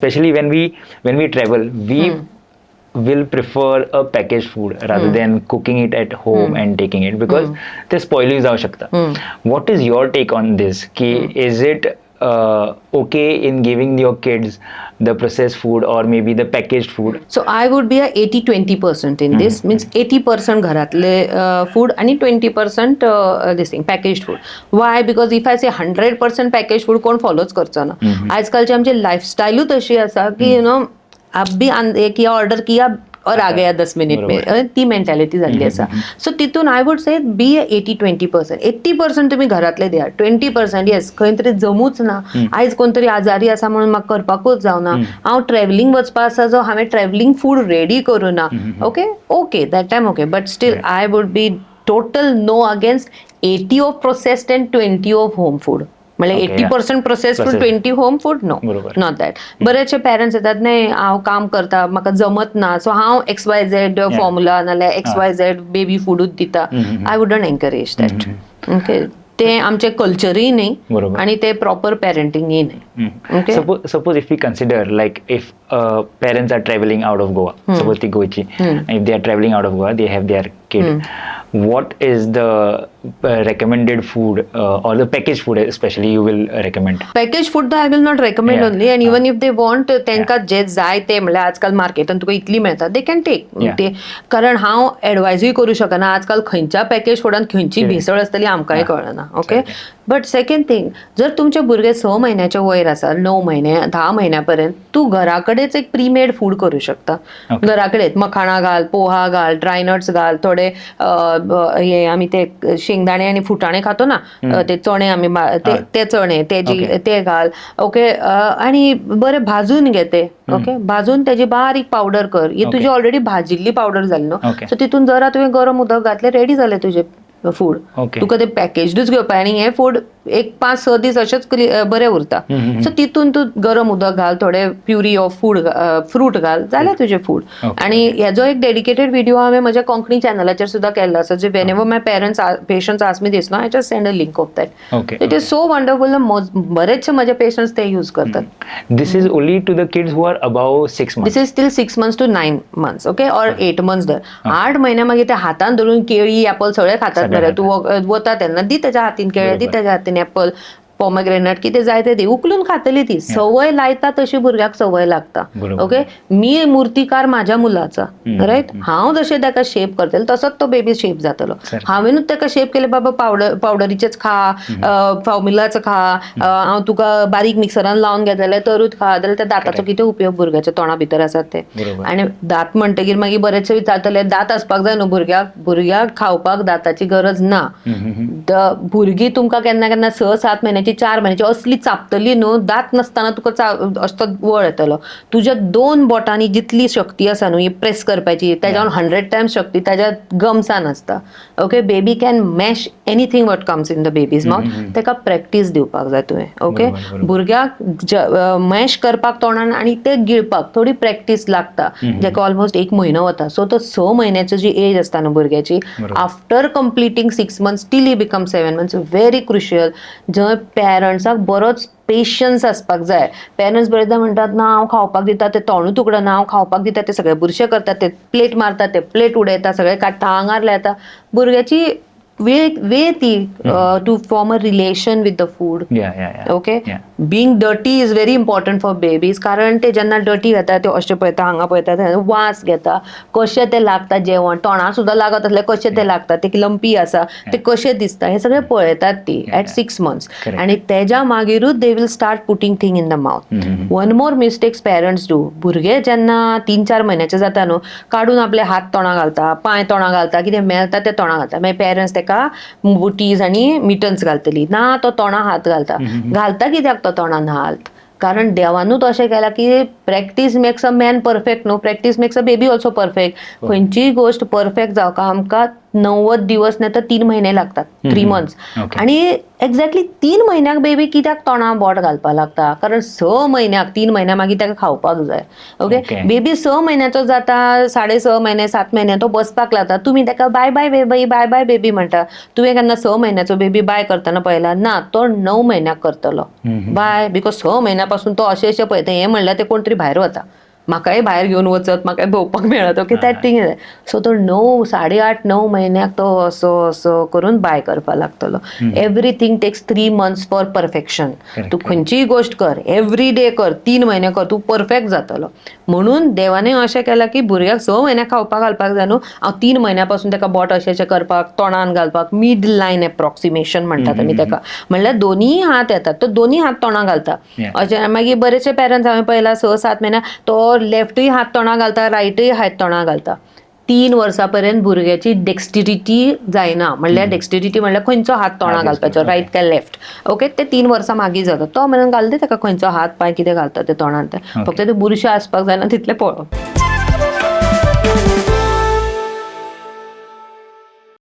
especially when we travel, we will prefer a packaged food rather than cooking it at home and taking it, because ते spoiling जाऊ शकतं. What is your take on this? की is it okay in giving your kids the processed food or maybe the packaged food? So I would be a 80-20% in this. Means 80% घरातले food आणि 20% this thing packaged food. Why? Because if I say 100% packaged food कोण फॉलोच करचं ना. आजकालची आमची lifestyle तशी असा की आप भी किया ऑर्डर किया और आ गया 10 मिनिट में, ती मेंटॅलिटी झाली असा. सो तिथून आय वुड से बी 80-20%. 80% तुम्ही घरातले द्या, 20% येस खंय तरी जमूच ना, आयज कोणतरी आजारी असा म्हणून म्हाका करपाकूच जावना, हांव ट्रॅव्हलिंग वचपा आसा जो हांवें ट्रॅव्हलिंग फूड रेडी करूं ना, okay that time okay, but still I would be total no against 80 of processed and 20 of home food. म्हणजे 80% processed food, 20 home food, no not that. बरेचसे पेरेंट्स येतात नाही हांव काम करता म्हाका जमत ना, सो हांव XYZ फॉर्म्युला नाल्यार XYZ बेबी फूडूच दिता. I wouldn't encourage that. Okay, ते आमचे कल्चरय न्ही आणि ते प्रॉपर पेरेंटिंगय न्ही. Suppose if we consider, like, if parents are traveling out of Goa, suppose ती गोयची, if they are traveling out of Goa, they have their kid, what is the recommended food or the packaged food especially you will recommend? Packaged food I will not recommend only, and even if they want त्यांका जे जाय ते म्हणजे आजकाल मार्केटान तुका इतली मेळटा they can take ते. कारण हांव एडवायजूय करूं शकना आजकाल खंयच्या पॅकेज फुडान खंयची भेसळ आसतली आमकांय कळना. ओके, बट सेकंड थिंग, जर तुमचे भुरगे 6 महिन्याच्या वयर आसा, 9 महिने 10 महिन्यापर्यंत, तू घराकडेच एक प्री मेड फूड करू शकता. घराकडेच मखाणा घाल, पोहा घाल, ड्राय नट्स घाल, थोडे हे आम्ही ते शेंगदाणे आणि फुटाणे खातो ना, ते चणे आम्ही ते चणे ते घाल. ओके, आणि बरे भाजून घे ते. ओके, भाजून त्याची बारीक पावडर कर. ही तुझी ऑलरेडी भाजिल्ली पावडर झाली न्हू, सो तितून जरा तुवें गरम उदक घातले, रेडी जाले तुझे फूड. तुका ते पॅकेजडूच घेवपाक, आणि हे फूड एक 5-6 दीस अशेंच बरें उरता. सो तितून तू गरम उदक घाल, थोडे प्युरी ऑफ फ्रूट घाल, जालें तुजें फूड. आणि हेजो एक डेडिकेटेड व्हिडिओ हांवें म्हज्या कोंकणी चॅनलाचेर सुद्धा केल्लो आसा, जे whenever my patients ask me this no, I just send a link of that. It is so wonderful. बरेचसे माझे पेशंट्स ते यूज करतात. This is only to the kids who are above 6 months. This is still 6 months to 9 months. Okay, or 8 months धर. 8 महिन्या मागीर ते हातान धरून केळी ऍपल सगळे खातात बरे. तू वता तेन्ना दी त्याच्या हातीन केळी, दी त्याच्या हातीन ऍपल, पॉमग्रेनेट, कितें जाय ते दी, उकलून खातली ती. सवय लायता तशी भुरग्याक सवय लागता. ओके, मी मूर्तिकार माझ्या मुलाचा, राईट. हांव जशें ताका शेप करतले तसोच तो बेबी शेप जातलो. हांवेनूच ताका शेप केले, बाबा पावडरीचेच खा, फॉर्म्युलाच खा, हांव तुका बारीक मिक्सरान लावन घेतले तरूच खा, जाल्यार त्या दाताचो कितें उपयोग भुरग्याच्या तोंडा भितर आसात ते. आनी दात म्हणटकीर मागीर बरेचशे विचारतले दात आसपाक जाय न्हू भुरग्याक खावपाक दाताची गरज ना. भुरगीं तुमकां केन्ना केन्ना 6-7 महिन्याची 4 महिन्याची असली चापतली न्हू, दात नसताना तुका असतो वळ येतलो. तुज्या 2 बोटांनी जितली शक्ती आसा न्हू ही प्रेस करपाची, त्याच्यावर 100 times शक्ती त्याच्या गम्सान आसता. Okay, baby can mash anything what comes in the babies mouth. ताका प्रॅक्टीस दिवपाक जाय तुवें. ओके, भुरग्याक मॅश करपाक तोंडान आणि ते गिळपाक थोडी प्रॅक्टीस लागता, जेका ऑलमोस्ट 1 महिनो वता. सो तो 6 महिन्याची जी एज आसता न्हू भुरग्याची, after completing 6 months till he become 7 months, very crucial. जंय पेरंट्साक बरोच पेशन्स आसपाक जाय. पेरंट्स बरेचदा म्हणटात ना हांव खावपाक दिता ते तोंडूच उगडना, हांव खावपाक दिता ते सगळे बुरशे करतात, ते प्लेट मारतात, ते प्लेट उडयता, सगळे काडटा, आंगार लायता. भुरग्याची वे ती to form a relation with the food. Okay, being dirty is very important for babies. कारण ते जेन्ना डर्टी घेता ते अशें पळयता, हांगा पळयता, वास घेता, कशें ते लागता जेवण, तोंडाक सुद्दां लागत असले कशें ते लागता, ते लंपी आसा ते कशें दिसता, हे सगळे पळयतात ती ऍट 6 months. आणि तेज्या मागीरूच they will start putting thing in the mouth. One more mistakes parents do, भुरगे जेन्ना 3-4 महिन्याचे जाता न्हू, काडून आपले हात तोंडाक घालता, पांय तोंडाक घालता, कितें मेळटा ते तोंडाक घालता. मागीर पेरंट्स तेका बुटीज आणि मिटन्स घालतली ना, तो तोंडाक हात घालता कित्याक तो तोंडान हात? कारण देवानूच अशें केलां की practice makes a man perfect न्हू, practice makes a baby also perfect. खंयचीय गोष्ट परफेक्ट जावपाक आमकां 90 दिवस नाही तर 3 महिने लागतात, 3 मंथ्स. Okay. आणि एक्झॅक्टली 3 म्हयन्याक बेबी कित्याक तोंडां बोट घालपाक लागता, कारण 6 म्हयन्याक 3 म्हयन्या मागीर ताका खावपाक जाय. Okay, Okay. बेबी 6 म्हयन्याचो जाता, 6.5 म्हयने 7 म्हयने तो बसपाक लागता. तुम्ही ताका bye bye baby, bye bye baby म्हणटा. तुवें केन्ना 6 म्हयन्याचो बेबी बाय करतना पळयला ना? तो 9 म्हयन्याक करतलो बाय, बिकॉज 6 म्हयन्यापासून तो अशें पळयता. हें म्हणल्यार ते कोण तरी भायर वता, म्हाकाय भायर घेवन वचत, म्हाकाय भोंवपाक मेळत. Okay, that thing. सो तो 8.5-9 म्हयन्याक तो असो असो करून बाय करपाक लागतलो. Everything takes 3 months for perfection. तूं खंयचीय गोश्ट कर, एव्हरी डे कर, 3 म्हयने कर, तूं परफेक्ट जातलो. म्हणून देवानय अशें केलां की भुरग्याक 6 म्हयन्याक खावपाक घालपाक जाय न्हू, हांव 3 म्हयन्यापासून ताका बोट अशें करपाक, तोंडान घालपाक, मिड लायन एप्रॉक्सिमेशन म्हणटात आमी ताका. म्हणल्यार दोनीय हात येतात, तो दोनीय हात तोंडां घालता. अशें मागीर बरेचशे पेरंट्स हांवें पळयला 6-7 म्हयन्याक तो लेफ्टूय हात तोंडां घालता, रायटूय हात तोंडां घालता. 3 वर्सां पर्यंत भुरग्याची डेक्स्टिरिटी जायना. म्हणल्यार डेक्स्टिरिटी म्हणल्यार खंयचो हात तोंडां घालपाचो, रायट काय लेफ्ट. ओके, ते 3 वर्सां मागीर जाता. तो म्हणून घालता ताका खंयचो हात पांय कितें घालता ते तोंडांत. फक्त ते बुरशें आसपाक जायना तितलें पळोवप.